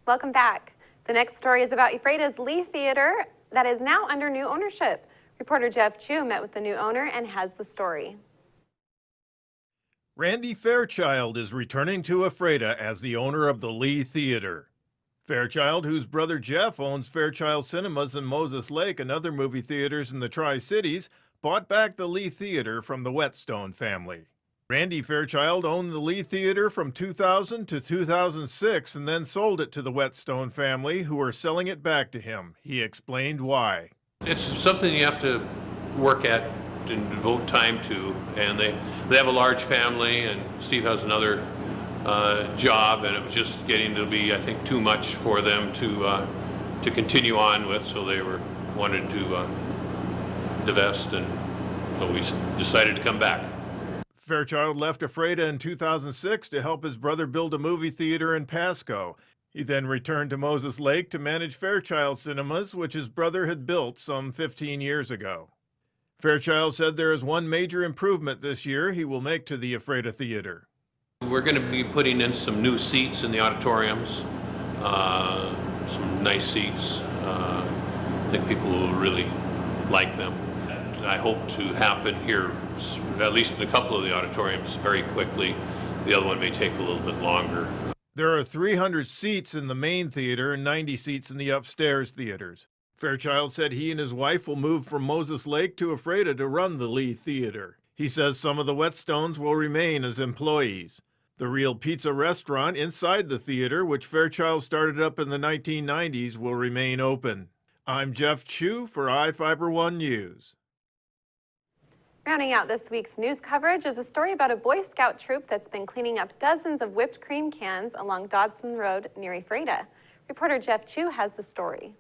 Welcome back. The next story is about Ephrata's Lee Theater that is now under new ownership. Reporter Jeff Chu met with the new owner and has the story. Randy Fairchild is returning to Ephrata as the owner of the Lee Theater. Fairchild, whose brother Jeff owns Fairchild Cinemas in Moses Lake and other movie theaters in the Tri-Cities, bought back the Lee Theater from the Whetstone family. Randy Fairchild owned the Lee Theater from 2000 to 2006 and then sold it to the Whetstone family, who are selling it back to him. He explained why. It's something you have to work at and devote time to, and they have a large family, and Steve has another job, and it was just getting to be, I think, too much for them to continue on with, so they wanted to divest, and so we decided to come back. Fairchild left Ephrata in 2006 to help his brother build a movie theater in Pasco. He then returned to Moses Lake to manage Fairchild Cinemas, which his brother had built some 15 years ago. Fairchild said there is one major improvement this year he will make to the Ephrata Theater. We're going to be putting in some new seats in the auditoriums, some nice seats. I think people will really like them. I hope to happen here, at least in a couple of the auditoriums, very quickly. The other one may take a little bit longer. There are 300 seats in the main theater and 90 seats in the upstairs theaters. Fairchild said he and his wife will move from Moses Lake to Ephrata to run the Lee Theater. He says some of the Whetstones will remain as employees. The Real Pizza restaurant inside the theater, which Fairchild started up in the 1990s, will remain open. I'm Jeff Chu for iFIBER 1 News. Rounding out this week's news coverage is a story about a Boy Scout troop that's been cleaning up dozens of whipped cream cans along Dodson Road near Ephrata. Reporter Jeff Chu has the story.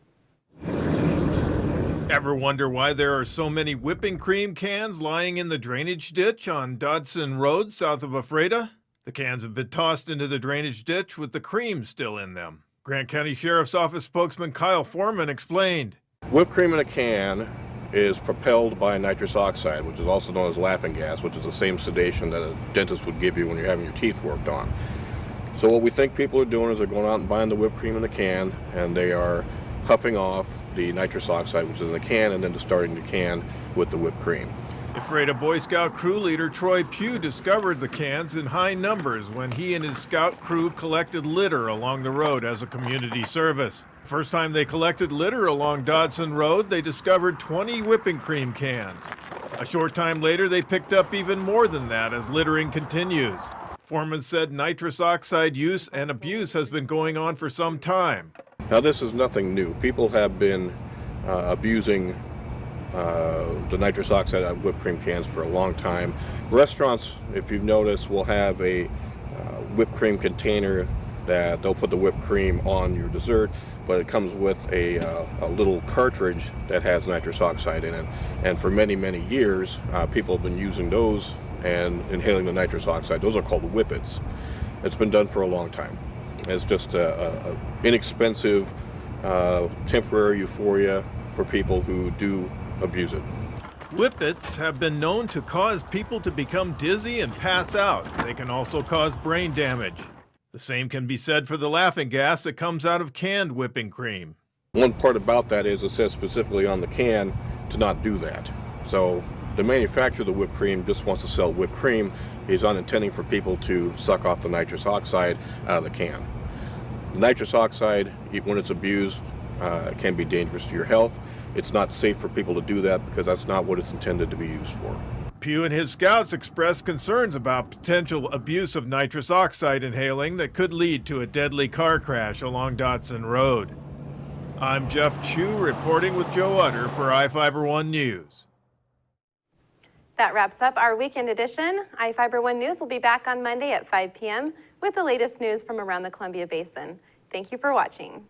Ever wonder why there are so many whipping cream cans lying in the drainage ditch on Dodson Road south of Ephrata? The cans have been tossed into the drainage ditch with the cream still in them. Grant County Sheriff's Office spokesman Kyle Foreman explained. Whipped cream in a can is propelled by nitrous oxide, which is also known as laughing gas, which is the same sedation that a dentist would give you when you're having your teeth worked on. So what we think people are doing is they're going out and buying the whipped cream in the can, and they are huffing off the nitrous oxide, which is in the can, and then discarding the can with the whipped cream. Ephrata Boy Scout crew leader Troy Pugh discovered the cans in high numbers when he and his scout crew collected litter along the road as a community service. First time they collected litter along Dodson Road, they discovered 20 whipping cream cans. A short time later, they picked up even more than that as littering continues. Foreman said nitrous oxide use and abuse has been going on for some time. Now, this is nothing new. People have been abusing the nitrous oxide out of whipped cream cans for a long time. Restaurants, if you've noticed, will have a whipped cream container that they'll put the whipped cream on your dessert, but it comes with a little cartridge that has nitrous oxide in it. And for many, many years, people have been using those and inhaling the nitrous oxide. Those are called whippets. It's been done for a long time. It's just a inexpensive, temporary euphoria for people who do abuse it. Whippets have been known to cause people to become dizzy and pass out. They can also cause brain damage. The same can be said for the laughing gas that comes out of canned whipping cream. One part about that is it says specifically on the can to not do that. So the manufacturer of the whipped cream just wants to sell whipped cream. He's not intending for people to suck off the nitrous oxide out of the can. Nitrous oxide, when it's abused, can be dangerous to your health. It's not safe for people to do that because that's not what it's intended to be used for. Pugh and his scouts expressed concerns about potential abuse of nitrous oxide inhaling that could lead to a deadly car crash along Dodson Road. I'm Jeff Chu reporting with Joe Utter for iFIBER 1 News. That wraps up our weekend edition. iFIBER 1 News will be back on Monday at 5 p.m. with the latest news from around the Columbia Basin. Thank you for watching.